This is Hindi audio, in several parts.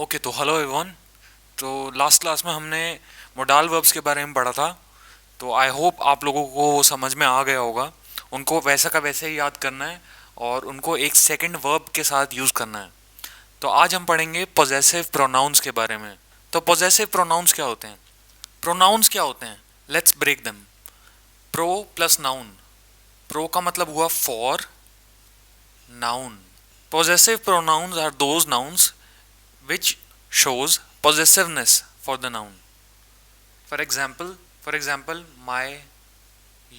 ओके, तो हेलो एवरीवन। तो लास्ट क्लास में हमने मोडाल वर्ब्स के बारे में पढ़ा था। तो आई होप आप लोगों को वो समझ में आ गया होगा। उनको वैसा का वैसे ही याद करना है और उनको एक सेकंड वर्ब के साथ यूज़ करना है। तो आज हम पढ़ेंगे पोजेसिव प्रोनाउंस के बारे में। तो पोजेसिव प्रोनाउंस क्या होते हैं? प्रोनाउंस क्या होते हैं? Let's break them. Pro plus noun. Pro का मतलब हुआ for, noun. Possessive pronouns are those nouns which shows possessiveness for the noun. For example, my,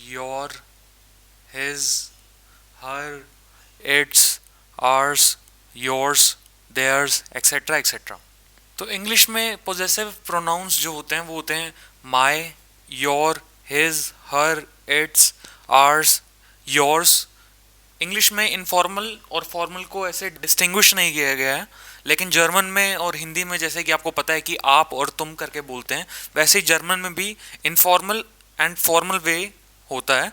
your, his, her, its, ours, yours, theirs, etc. etc. तो इंग्लिश में possessive pronouns जो होते हैं वो होते हैं my, your, his, her, its, ours, yours। English में इनफॉर्मल और फॉर्मल को ऐसे डिस्टिंग्विश नहीं किया गया है, लेकिन जर्मन में और हिंदी में जैसे कि आपको पता है कि आप और तुम करके बोलते हैं, वैसे ही जर्मन में भी इनफॉर्मल एंड फॉर्मल वे होता है।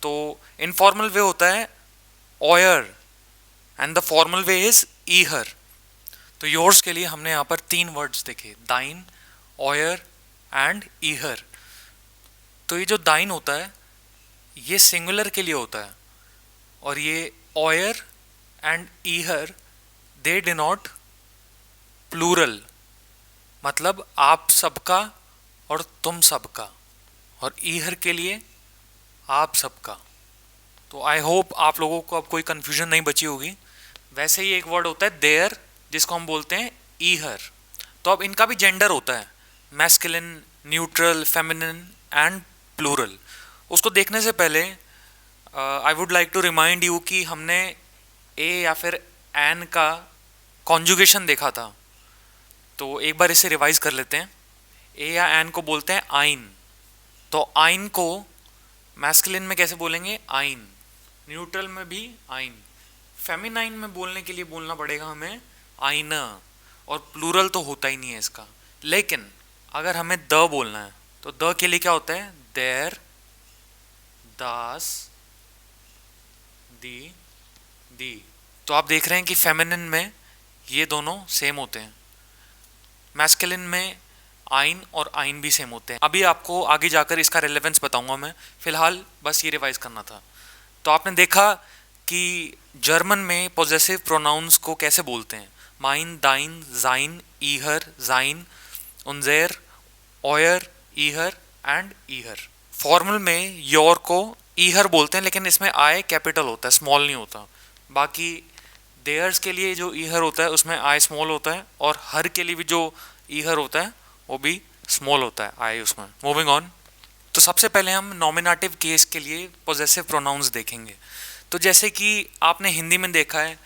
तो इनफॉर्मल वे होता है ऑयर and the formal way is ईहर। तो योर्स के लिए हमने यहाँ पर 3 वर्ड्स देखे, दाइन, ऑयर एंड ईहर। तो ये जो दाइन होता है ये सिंगुलर के लिए होता है और ये ऑयर एंड ईहर दे डिनोट प्लूरल, मतलब आप सबका और तुम सबका, और ईहर के लिए आप सबका। तो आई होप आप लोगों को अब कोई कंफ्यूजन नहीं बची होगी। वैसे ही एक वर्ड होता है देयर जिसको हम बोलते हैं ईहर। तो अब इनका भी जेंडर होता है, masculine, neuter, feminine and plural. उसको देखने से पहले I would like to remind you कि हमने ए या फिर एन का कॉन्जुगेशन देखा था। तो एक बार इसे रिवाइज कर लेते हैं। ए या एन को बोलते हैं आइन। तो आइन को मैस्कुलिन में कैसे बोलेंगे? आइन। न्यूट्रल में भी आइन। फेमिनाइन में बोलने के लिए बोलना पड़ेगा हमें आइना, और प्लूरल तो होता ही नहीं है इसका। लेकिन अगर हमें द बोलना है तो द के लिए क्या होता है? देर, दास, दी, दी। तो आप देख रहे हैं कि फेमिनिन में ये दोनों सेम होते हैं, मैस्कुलिन में आइन और आइन भी सेम होते हैं। अभी आपको आगे जाकर इसका रेलेवेंस बताऊंगा मैं, फिलहाल बस ये रिवाइज करना था। तो आपने देखा कि जर्मन में पॉजेसिव प्रोनाउंस को कैसे बोलते हैं? माइन, दाइन, जाइन, ईहर, जाइन, उनजेर, ऑयर, ईहर एंड ईहर। फॉर्मल में योर को ईहर बोलते हैं, लेकिन इसमें आई कैपिटल होता है, स्मॉल नहीं होता। बाकी देयर्स के लिए जो ईहर होता है उसमें आई स्मॉल होता है, और हर के लिए भी जो ईहर होता है वो भी स्मॉल होता है, आई उसमें। Moving on. तो सबसे पहले हम नॉमिनेटिव केस के लिए पॉजेसिव प्रोनाउंस देखेंगे। तो जैसे कि आपने हिंदी में देखा है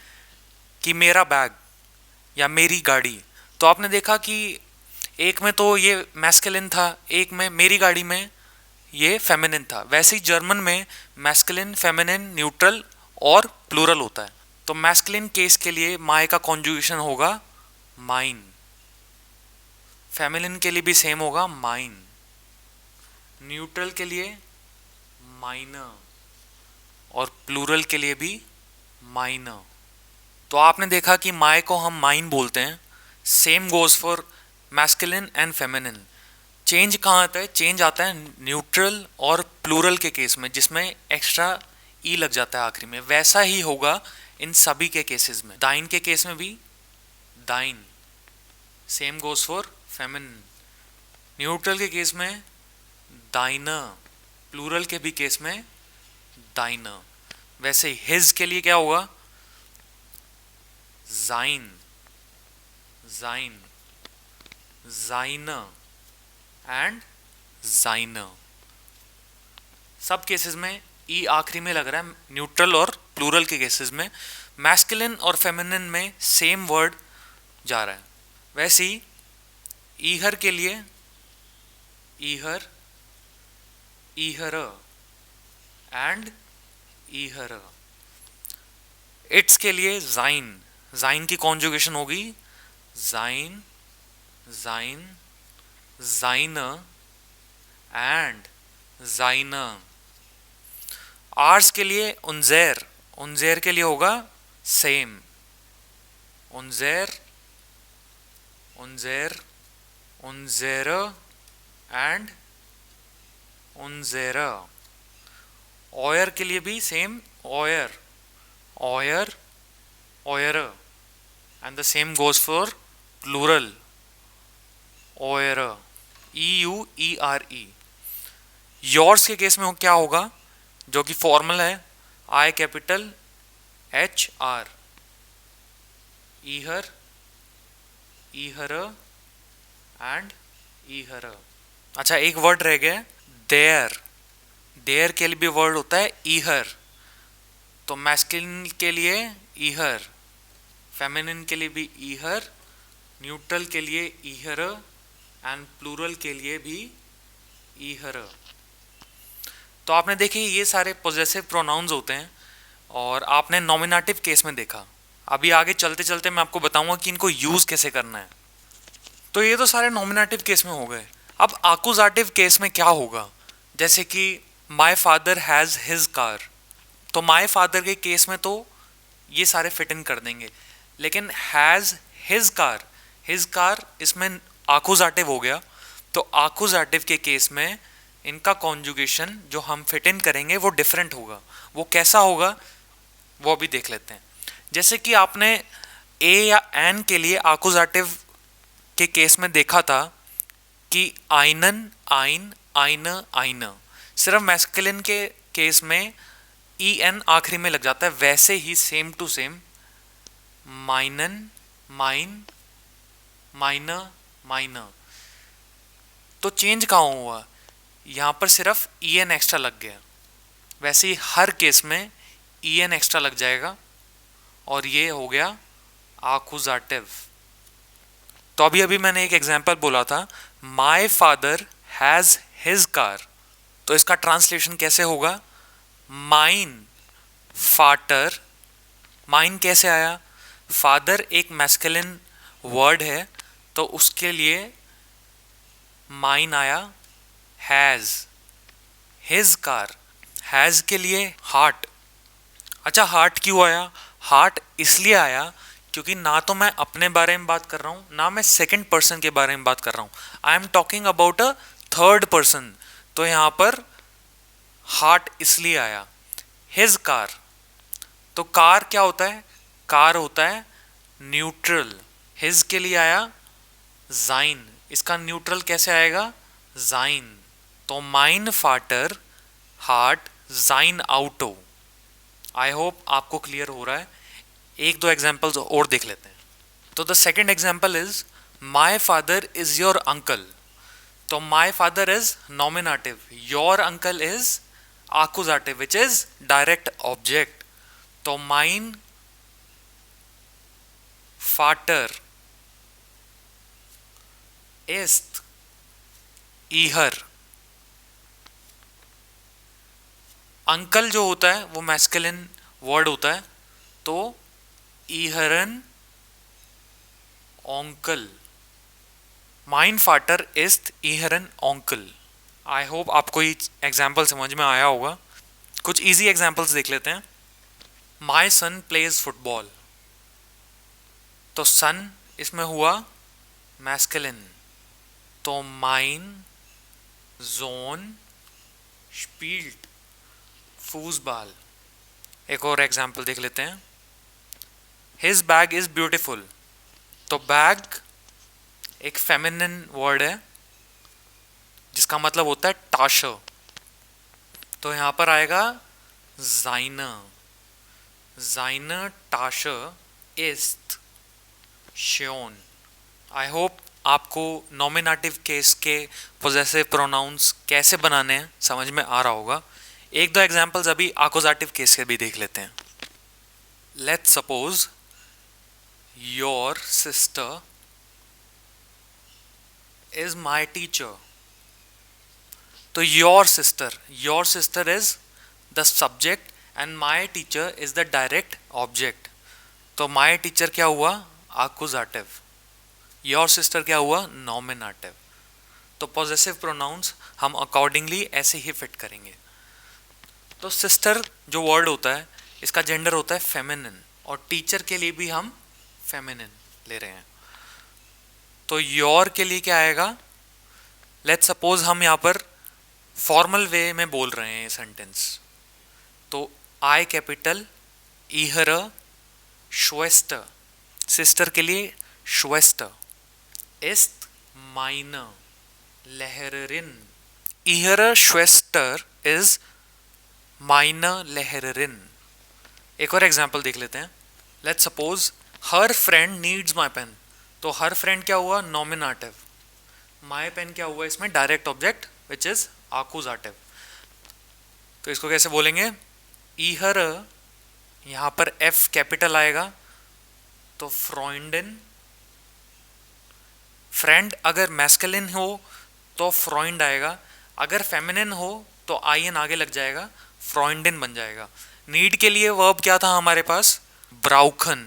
कि मेरा बैग या मेरी गाड़ी, तो आपने देखा कि एक में तो ये मैस्कुलिन था, एक में मेरी गाड़ी में ये फेमिनिन था। वैसे ही जर्मन में मैस्कुलिन, फेमिनिन, न्यूट्रल और प्लूरल होता है। तो मैस्कुलिन केस के लिए माय का कॉन्जुगेशन होगा माइन, फेमिनिन के लिए भी सेम होगा माइन, न्यूट्रल के लिए माइनर और प्लूरल के लिए भी माइनर। तो आपने देखा कि माय को हम माइन बोलते हैं। Same goes for masculine and feminine. Change कहाँ आता है? चेंज आता है न्यूट्रल और प्लूरल के केस में, जिसमें एक्स्ट्रा ई लग जाता है आखिरी में। वैसा ही होगा इन सभी के केसेस में। दाइन के केस में भी दाइन, same goes for feminine. Neutral के केस में दाइनर, प्लूरल के भी केस में दाइनर। वैसे ही हिज के लिए क्या होगा? जाइन, जाइन, जाइनर एंड जाइनर। सब केसेस में ई आखिरी में लग रहा है, न्यूट्रल और प्लूरल के केसेस में। मैस्कुलिन और फेमिनिन में सेम वर्ड जा रहा है। वैसे ही ईहर के लिए ईहर, ईहर एंड ईहर। इट्स के लिए जाइन, जाइन की कॉन्जुगेशन होगी जाइन, जाइन, जाइनर एंड जाइनर। आर्स के लिए उनजेर, उनजेर के लिए होगा सेम, उनजेर unser, unsere and unsere. ऑयर के लिए भी सेम, ऑयर, ऑयर, ऑयर, and the same goes for plural, ऑयर, EUERE. योर्स के केस में क्या होगा, जो कि फॉर्मल है, आई कैपिटल HR, ईहर, ईहर एंड ईहर. अच्छा, एक वर्ड रह गया, देयर. देयर के लिए भी वर्ड होता है ईहर. तो मैस्कुलिन के लिए ईहर, फेमिनिन के लिए भी ईहर, न्यूट्रल के लिए ईहर एंड प्लूरल के लिए भी ईहर. तो आपने देखे ये सारे पोजेसिव प्रोनाउंस होते हैं और आपने नॉमिनेटिव केस में देखा. अभी आगे चलते चलते मैं आपको बताऊंगा कि इनको यूज कैसे करना है. तो ये तो सारे नॉमिनेटिव केस में हो गए. अब आकुजाटिव केस में क्या होगा, जैसे कि my father has his car. तो माय फादर के केस में तो ये सारे फिट इन कर देंगे, लेकिन हैज हिज कार इसमें आकुजाटिव हो गया. तो आकुजाटिव के केस में इनका कॉन्जुगेशन जो हम फिट इन करेंगे वो डिफरेंट होगा. वो कैसा होगा वो अभी देख लेते हैं. जैसे कि आपने ए या एन के लिए आकुजाटिव के केस में देखा था कि आइनन, आइन, आइन, आइन. सिर्फ मैस्कुलिन के केस में EN आखिरी में लग जाता है. वैसे ही सेम टू सेम माइनन, माइन, माइनर, माइनर. तो चेंज कहाँ हुआ, यहाँ पर सिर्फ EN एक्स्ट्रा लग गया. वैसे ही हर केस में EN एक्स्ट्रा लग जाएगा और ये हो गया आकुजाटिव. तो अभी अभी मैंने एक एग्जांपल बोला था, my father has his car. तो इसका ट्रांसलेशन कैसे होगा, माइन फाटर. माइन कैसे आया, फादर एक मैस्कुलिन वर्ड है तो उसके लिए माइन आया, हैज. हिज कार, हैज के लिए हार्ट. अच्छा, हार्ट क्यों आया, हार्ट इसलिए आया क्योंकि ना तो मैं अपने बारे में बात कर रहा हूं ना मैं सेकंड पर्सन के बारे में बात कर रहा हूं. I am talking about a third person. तो यहां पर हार्ट इसलिए आया. हिज कार, तो कार क्या होता है, कार होता है न्यूट्रल. हिज के लिए आया जाइन, इसका न्यूट्रल कैसे आएगा, जाइन. तो माइन फाटर हार्ट जाइन आउटो. आई होप आपको क्लियर हो रहा है. एक दो एग्जाम्पल्स और देख लेते हैं. तो the second example is my father is your uncle. तो my father is nominative, your uncle is आकुजाटिव विच इज डायरेक्ट ऑब्जेक्ट. तो माइन फाटर इस्ट ईहर. अंकल जो होता है वो मैस्कुलिन वर्ड होता है तो ईहरन ओंकल. माइन फाटर इस्ट ईहरन ओंकल. आई होप आपको ये एग्जाम्पल समझ में आया होगा. कुछ इजी एग्जाम्पल्स देख लेते हैं. माई सन प्लेज फुटबॉल. तो सन इसमें हुआ मैस्कुलिन, तो माइन जोन स्पील्ट फूसबाल. एक और एग्जाम्पल देख लेते हैं. His bag is beautiful. तो बैग एक फेमिनिन वर्ड है जिसका मतलब होता है टाशर. तो यहां पर आएगा जाइनर, जाइनर टाशर इस्ट श्योन. आई होप आपको नॉमिनेटिव केस के पोजेसिव प्रोनाउंस कैसे बनाने हैं समझ में आ रहा होगा. एक दो एग्जाम्पल्स अभी आकुजाटिव केस के भी देख लेते हैं. Let's suppose your sister is my teacher. तो your sister is the subject and my teacher is the direct object. तो माई टीचर क्या हुआ, आकुजाटिव. योर सिस्टर क्या हुआ, नॉमिनेटिव. तो पॉजेसिव प्रोनाउंस हम अकॉर्डिंगली ऐसे ही फिट करेंगे. तो सिस्टर जो वर्ड होता है इसका जेंडर होता है फेमिनिन और टीचर के लिए भी हम फेमिनिन ले रहे हैं. तो योर के लिए क्या आएगा, लेट्स सपोज हम यहाँ पर फॉर्मल वे में बोल रहे हैं ये सेंटेंस, तो आई कैपिटल इहर श्वेस्टर, सिस्टर के लिए श्वेस्टर, ist meine Lehrerin, ihre Schwester is meine Lehrerin। एक और एग्जाम्पल देख लेते हैं, लेट्स सपोज हर फ्रेंड नीड्स माई पेन, तो हर फ्रेंड क्या हुआ, नॉमिनेटिव, माई पेन क्या हुआ इसमें, डायरेक्ट ऑब्जेक्ट विच इज आकुजाटिव। तो इसको कैसे बोलेंगे, ईहर, यहाँ पर एफ कैपिटल आएगा तो फ्रॉइंडन, फ्रेंड अगर मैस्कुलिन हो तो फ्रॉइंड आएगा, अगर फेमिनिन हो तो आई एन आगे लग जाएगा, फ्रॉइंडन बन जाएगा। नीड के लिए वर्ब क्या था हमारे पास, ब्राउखन,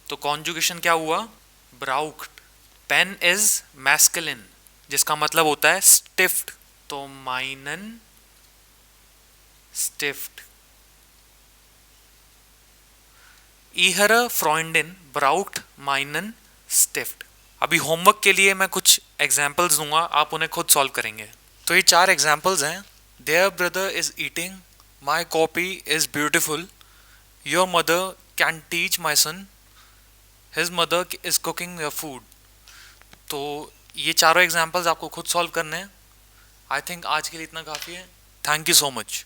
तो कॉन्जुगेशन क्या हुआ, ब्राउक्ड। पेन इज मैस्कुलिन जिसका मतलब होता है स्टिफ्ट, तो माइनन स्टिफ्ट। ईहर फ्रॉइंडन ब्राउक्ड माइनन स्टिफ्ट। अभी होमवर्क के लिए मैं कुछ एग्जाम्पल्स दूंगा, आप उन्हें खुद सॉल्व करेंगे। तो ये 4 एग्जाम्पल्स हैं, their brother is eating, my copy is beautiful, your mother can teach my son, his mother is cooking your food. तो ये चारों एग्जाम्पल्स आपको खुद सॉल्व करने हैं। आई थिंक आज के लिए इतना काफ़ी है। Thank you so much.